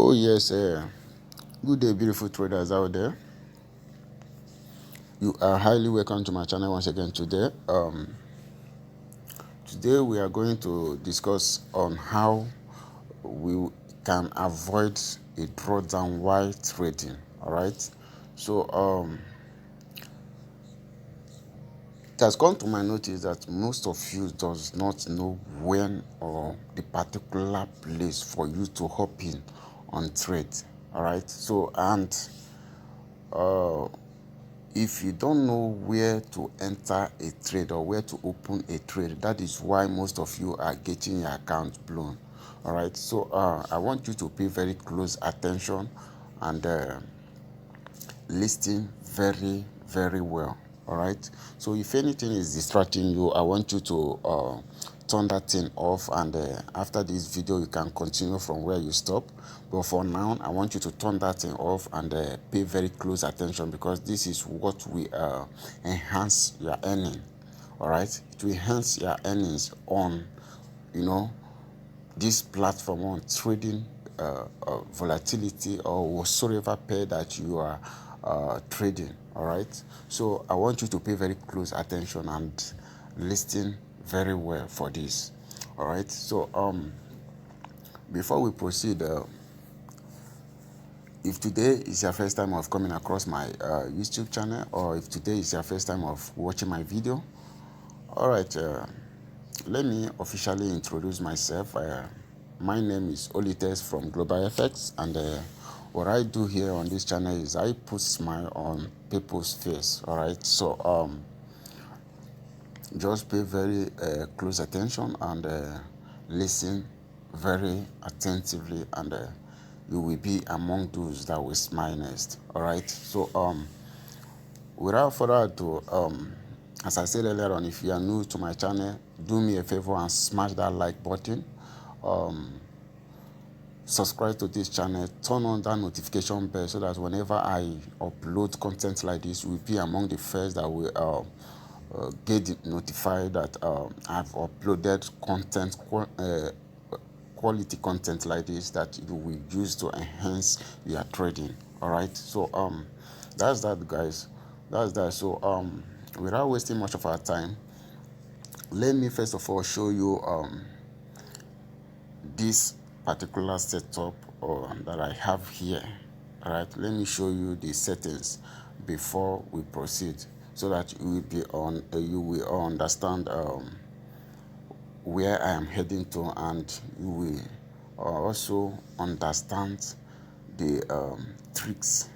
Oh yes, good day, beautiful traders out there. You are highly welcome to my channel once again today. Today we are going to discuss on how we can avoid a drawdown while trading. All right. So it has come to my notice that most of you does not know when or the particular place for you to hop in on trade. All right. So if you don't know where to enter a trade or where to open a trade, that is why most of you are getting your account blown. All right. So I want you to pay very close attention and listen very well. All right. So if anything is distracting you, I want you to turn that thing off, and after this video you can continue from where you stop. But for now, I want you to turn that thing off and pay very close attention, because this is what we enhance your earning. All right. To enhance your earnings on, you know, this platform, on trading volatility or whatsoever pair that you are trading. All right. So I want you to pay very close attention and listen very well for this. All right. So before we proceed, if today is your first time of coming across my YouTube channel, or if today is your first time of watching my video, all right, let me officially introduce myself. My name is Olites from Global FX, and what I do here on this channel is I put smile on people's face. All right. So just pay very close attention and listen very attentively, and you will be among those that will smile next. All right. So without further ado, as I said earlier on, if you are new to my channel, do me a favor and smash that like button. Subscribe to this channel, turn on that notification bell, so that whenever I upload content like this, you will be among the first that will get notified that I've uploaded content, quality content like this, that you will use to enhance your trading. All right. So that's that, guys. That's that. So without wasting much of our time, let me first of all show you this particular setup that I have here. All right. Let me show you the settings before we proceed, so that you will be on you will understand where I am heading to, and you will also understand the tricks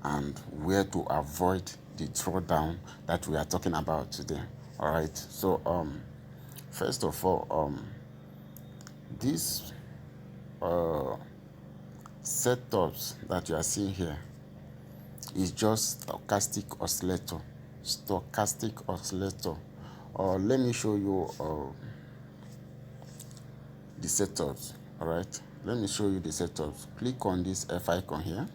and where to avoid the drawdown that we are talking about today. All right. So first of all, these setups that you are seeing here is just stochastic oscillator. Stochastic oscillator. Let me show you the setups. All right. Let me show you the setups. Click on this F icon here.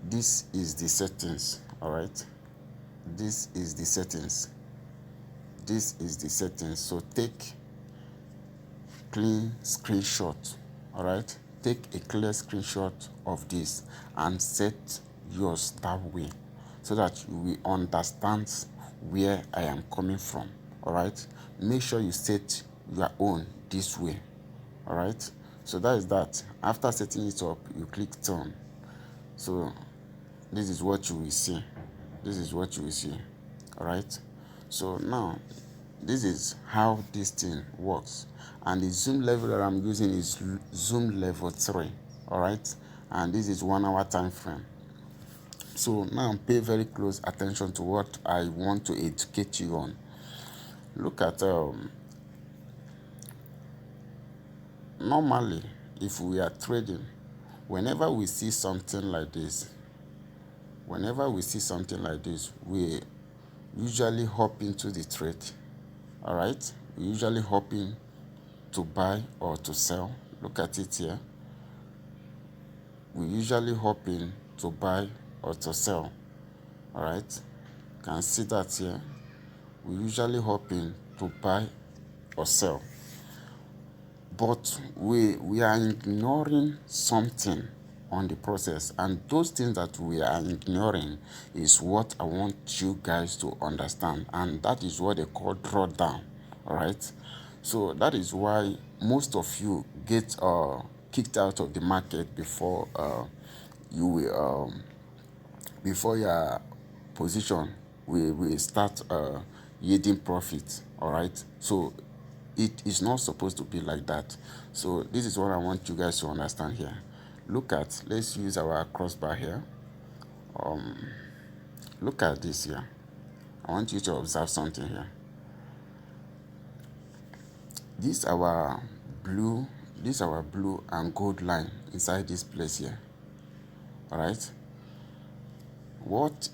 This is the settings. All right. This is the settings. This is the settings. So take clean screenshot. All right. Take a clear screenshot of this and set yours that way, so that you will understand where I am coming from. All right. Make sure you set your own this way. All right. So that is that. After setting it up, you click turn. So this is what you will see. This is what you will see. All right. So now, this is how this thing works, and the zoom level that I'm using is zoom level 3. All right. And this is 1 hour time frame. So now pay very close attention to what I want to educate you on. Look at normally, if we are trading, whenever we see something like this, we usually hop into the trade. All right. We usually hop in to buy or to sell. Look at it here. We usually hop in to buy or to sell. All right. You can see that here. We usually hop in to buy or sell. but we are ignoring something on the process, and those things that we are ignoring is what I want you guys to understand, and that is what they call drawdown. All right, so that is why most of you get kicked out of the market before you will before your position will start yielding profit. All right, so it is not supposed to be like that. So this is what I want you guys to understand here. Look at, let's use our crossbar here. Look at this here. I want you to observe something here. This our blue and gold line inside this place here. All right, what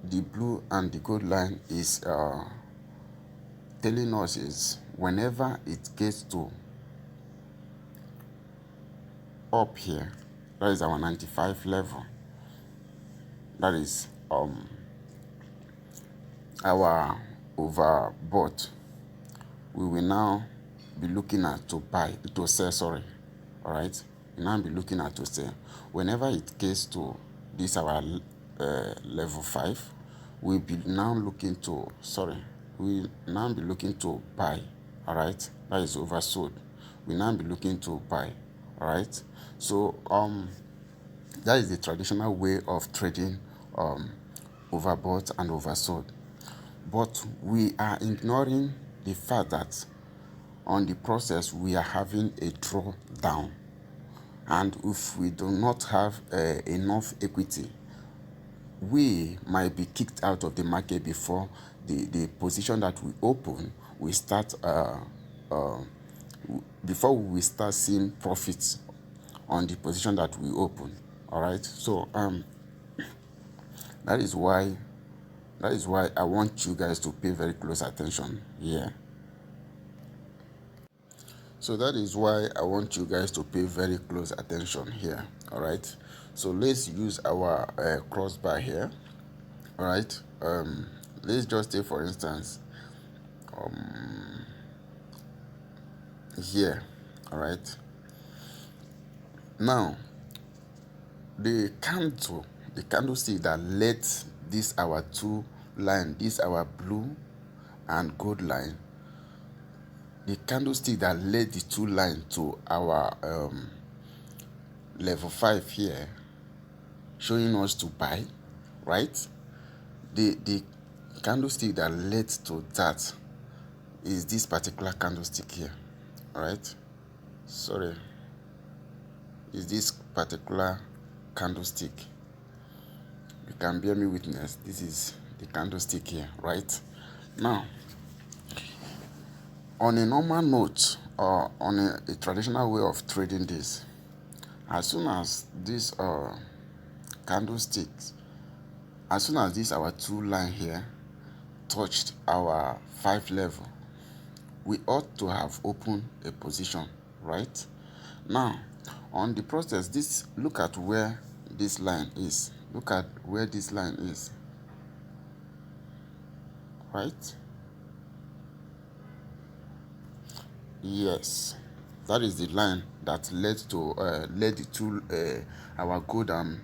the blue and the gold line is telling us is whenever it gets to up here, that is our 95 level, that is our overbought, we will now be looking at to sell, sorry. All right, we now be looking at to sell. Whenever it gets to this our level 5, we'll be now looking to, we now be looking to buy. All right, that is oversold. We now be looking to buy. All right, so that is the traditional way of trading overbought and oversold. But we are ignoring the fact that on the process we are having a drawdown, and if we do not have enough equity, we might be kicked out of the market before the position that we open we start before we start seeing profits on the position that we open. All right, so that is why I want you guys to pay very close attention here. So that is why I want you guys to pay very close attention here. All right, so let's use our crossbar here. All right, let's just take for instance here. All right, now the candlestick that led this our two line, this our blue and gold line, the candlestick that led the two line to our level 5 here, showing us to buy, right? The candlestick that led to that is this particular candlestick here. All right, sorry, is this particular candlestick. You can bear me witness, this is the candlestick here. Right now, on a normal note, or on a traditional way of trading this, as soon as this candlesticks, as soon as this our two line here touched our 5 level, we ought to have opened a position. Right now, on the process, this, look at where this line is. Look at where this line is. Right, yes, that is the line that led the two our gold and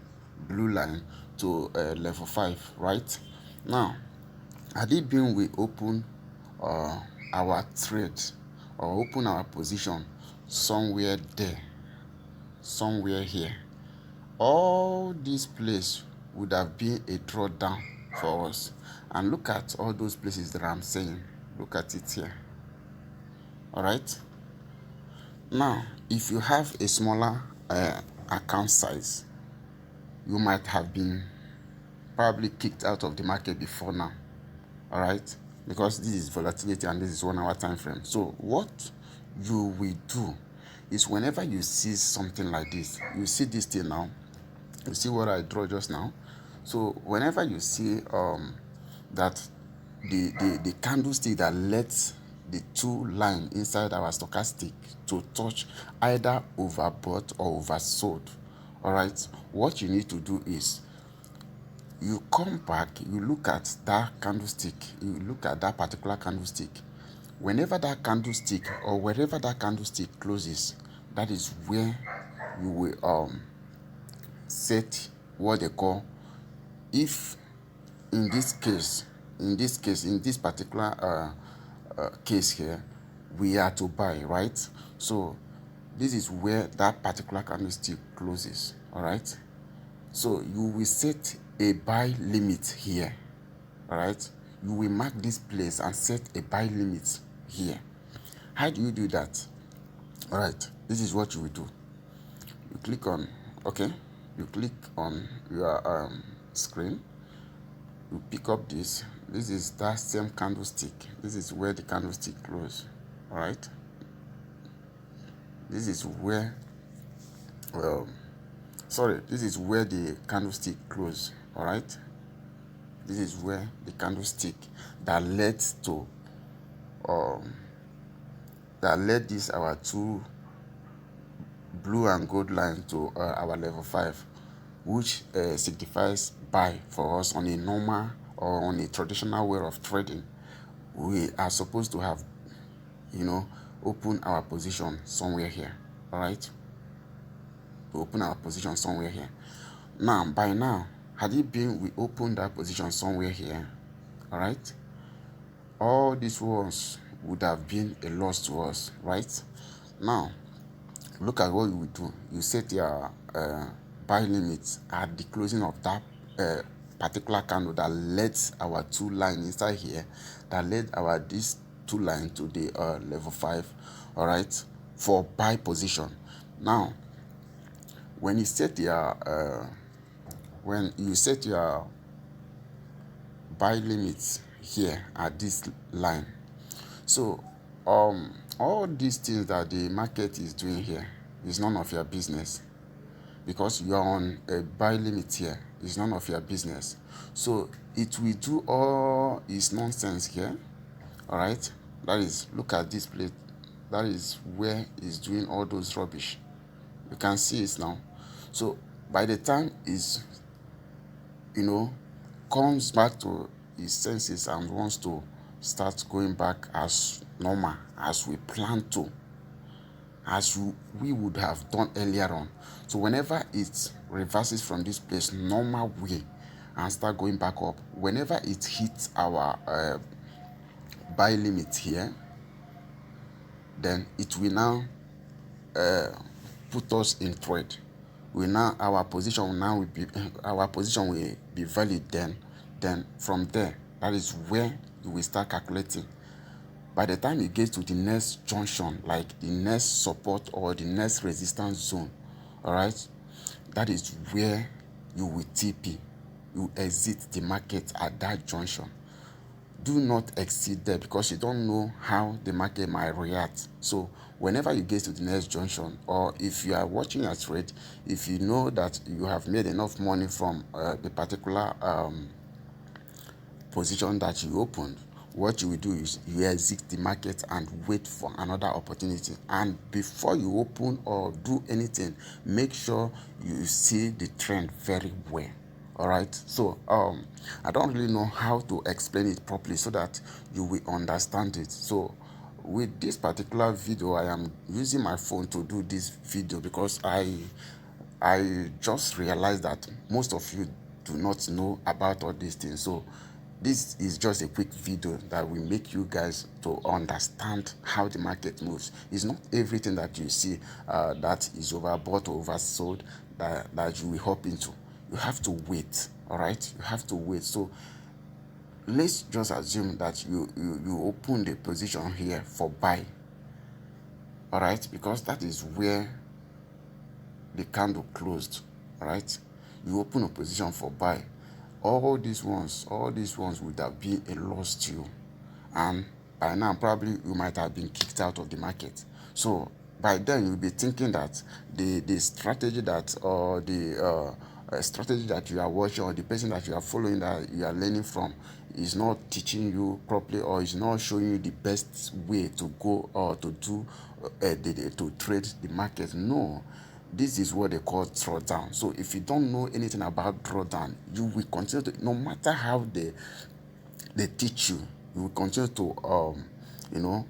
blue line to level 5. Right now, had it been we open our trade or open our position somewhere there, somewhere here, all this place would have been a drawdown for us. And look at all those places that I'm saying. Look at it here. All right, now if you have a smaller account size, you might have been probably kicked out of the market before now. All right, because this is volatility and this is 1 hour time frame. So what you will do is, whenever you see something like this, you see this thing now, you see what I draw just now. So whenever you see that the candlestick that lets the two line inside our stochastic to touch either overbought or oversold, all right, what you need to do is you come back, you look at that candlestick, you look at that particular candlestick. whenever that candlestick or wherever that candlestick closes, that is where you will set what they call, if in this case, in this particular case here, we are to buy, right? So this is where that particular candlestick closes. All right, so you will set a buy limit here. All right, you will mark this place and set a buy limit here. How do you do that? All right, this is what you will do. You click on, okay, you click on your screen, you pick up this. This is that same candlestick. This is where the candlestick closes. All right, this is where this is where the candlestick closes. All right, this is where the candlestick that led to this our two blue and gold line to our level 5, which signifies buy for us on a normal or on a traditional way of trading. We are supposed to have, open our position somewhere here. All right, to open our position somewhere here. Now, by now, had it been we opened that position somewhere here, all right, all these ones would have been a loss to us, right? Now, look at what you will do. You set your buy limits at the closing of that particular candle that led our two lines inside here, that led our these two lines to the level 5, all right, for buy position. Now, when you set your buy limits here at this line, so all these things that the market is doing here is none of your business, because you are on a buy limit here. It's none of your business. So it will do all its nonsense here. All right, that is, look at this plate. That is where it's doing all those rubbish. You can see it now. So by the time it's comes back to his senses and wants to start going back as normal, as we plan to, as we would have done earlier on. So whenever it reverses from this place normal way and start going back up, whenever it hits our buy limit here, then it will now put us in trade. Our position will be valid then from there, that is where you will start calculating. By the time you get to the next junction, like the next support or the next resistance zone, all right, that is where you will TP. You exit the market at that junction. Do not exceed there, because you don't know how the market might react. So whenever you get to the next junction, or if you are watching a trade, if you know that you have made enough money from the particular position that you opened, what you will do is you exit the market and wait for another opportunity. And before you open or do anything, make sure you see the trend very well. All right, so I don't really know how to explain it properly so that you will understand it. So with this particular video, I am using my phone to do this video because I just realized that most of you do not know about all these things. So this is just a quick video that will make you guys to understand how the market moves. It's not everything that you see that is overbought or oversold that you will hop into. You have to wait, all right? You have to wait. So let's just assume that you open the position here for buy, all right? Because that is where the candle closed, all right? You open a position for buy. All these ones would have been a loss to you, and by now probably you might have been kicked out of the market. So by then you'll be thinking that the strategy that or the strategy that you are watching, or the person that you are following, that you are learning from, is not teaching you properly, or is not showing you the best way to go or to do to trade the market. No, this is what they call drawdown. So if you don't know anything about drawdown, you will continue to, no matter how they teach you, you will continue to you know,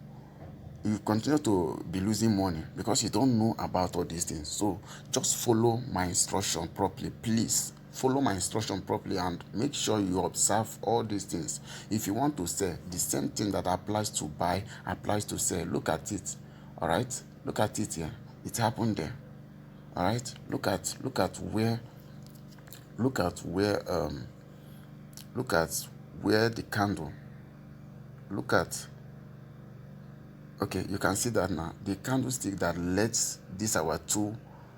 you continue to be losing money because you don't know about all these things. So just follow my instruction properly, please. Follow my instruction properly and make sure you observe all these things. If you want to sell, the same thing that applies to buy applies to sell. Look at it. All right, look at it here. It happened there. All right, look at where look at where look at where the candle, look at, okay, you can see that now the candlestick that lets this our two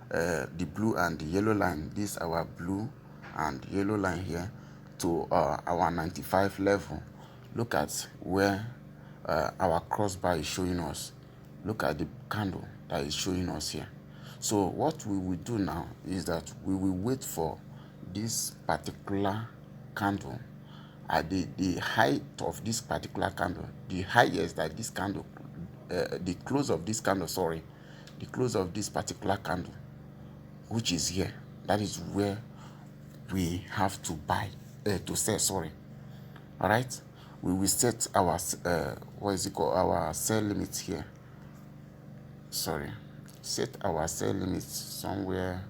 the blue and the yellow line, this our blue and yellow line here, to our 95 level. Look at where our crossbar is showing us. Look at the candle that is showing us here. So what we will do now is that we will wait for this particular candle at the height of this particular candle, the highest that this candle, the close of this candle, sorry, the close of this particular candle, which is here. That is where we have to buy, to sell, sorry. All right, we will set our what is it called, our sell limit here. Sorry, set our sell limit somewhere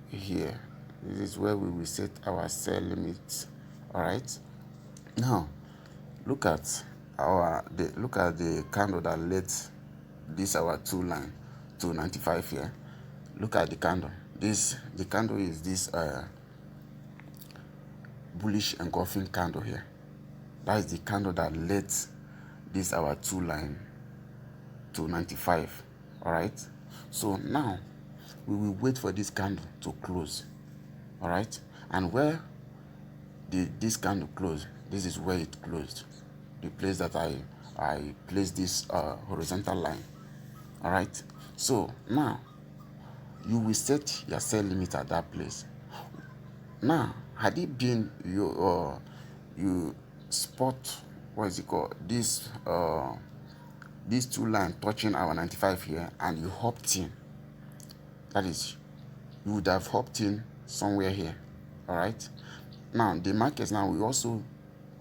here. This is where we will set our sell limit. All right, now look at the candle that led this our two line to 95 here. Look at the candle. The candle is this bullish engulfing candle here. That is the candle that led this our two line to 95. All right, so now we will wait for this candle to close. All right, and where this candle close, this is where it closed, the place that I placed this horizontal line. All right, so now you will set your sell limit at that place. Now, had it been you spot, what is it called, this these two lines touching our 95 here, and you hopped in, that is, you would have hopped in somewhere here. All right, now the markets now will also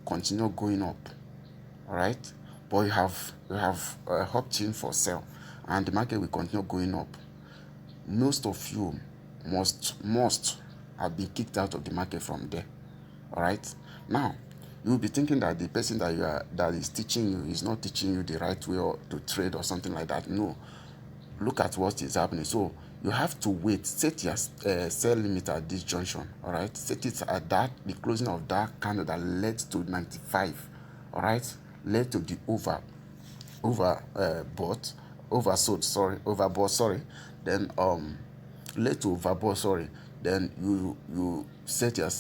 continue going up. All right, but you have hopped in for sell, and the market will continue going up. Most of you must have been kicked out of the market from there. All right, now you will be thinking that the person that is teaching you is not teaching you the right way to trade or something like that. No, look at what is happening. So you have to wait. Set your sell limit at this junction. All right, set it at the closing of that candle that led to 95. All right, led to the overbought, sorry. Then led to overbought, sorry. Then you set your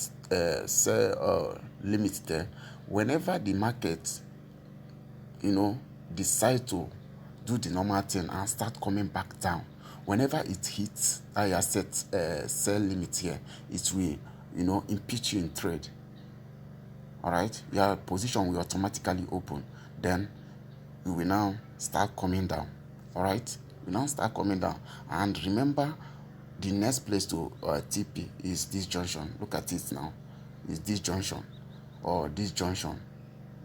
sell limit there. Whenever the market, decide to do the normal thing and start coming back down, whenever it hits your set sell limit here, it will impeach you in trade. All right, your position will automatically open. Then you will now start coming down. All right, you now start coming down, and remember, the next place to TP is this junction. Look at it now. Is this junction or this junction.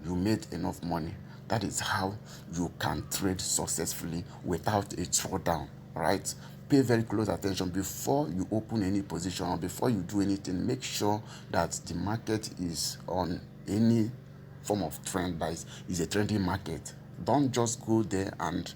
You made enough money. That is how you can trade successfully without a drawdown. All right, pay very close attention before you open any position or before you do anything. Make sure that the market is on any form of trend, that is a trending market. Don't just go there and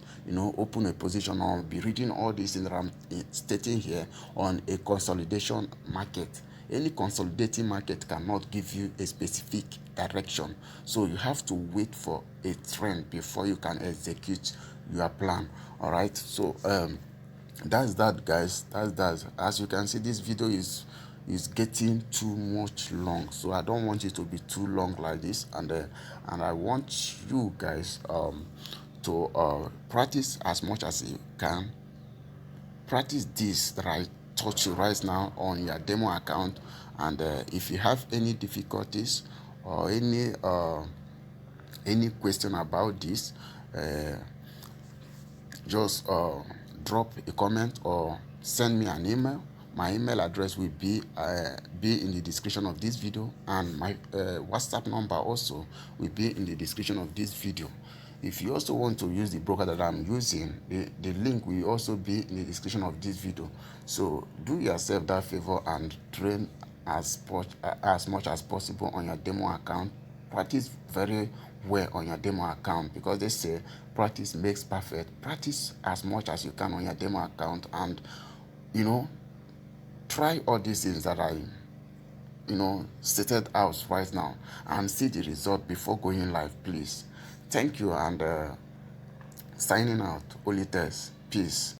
open a position or be reading all these things that I'm stating here on a consolidation market. Any consolidating market cannot give you a specific direction. So you have to wait for a trend before you can execute your plan. All right, so that's that, guys. That's that. As you can see, this video is getting too much long, so I don't want it to be too long like this, and I want you guys to practice as much as you can. Practice this that I taught you right now on your demo account, and if you have any difficulties or any question about this, just drop a comment or send me an email. My email address will be in the description of this video, and my WhatsApp number also will be in the description of this video. If you also want to use the broker that I'm using, the link will also be in the description of this video. So do yourself that favor and train as much as possible on your demo account. Practice very well on your demo account, because they say practice makes perfect. Practice as much as you can on your demo account, and try all these things that I stated out right now, and see the result before going live, please. Thank you, and signing out, Olites. Peace.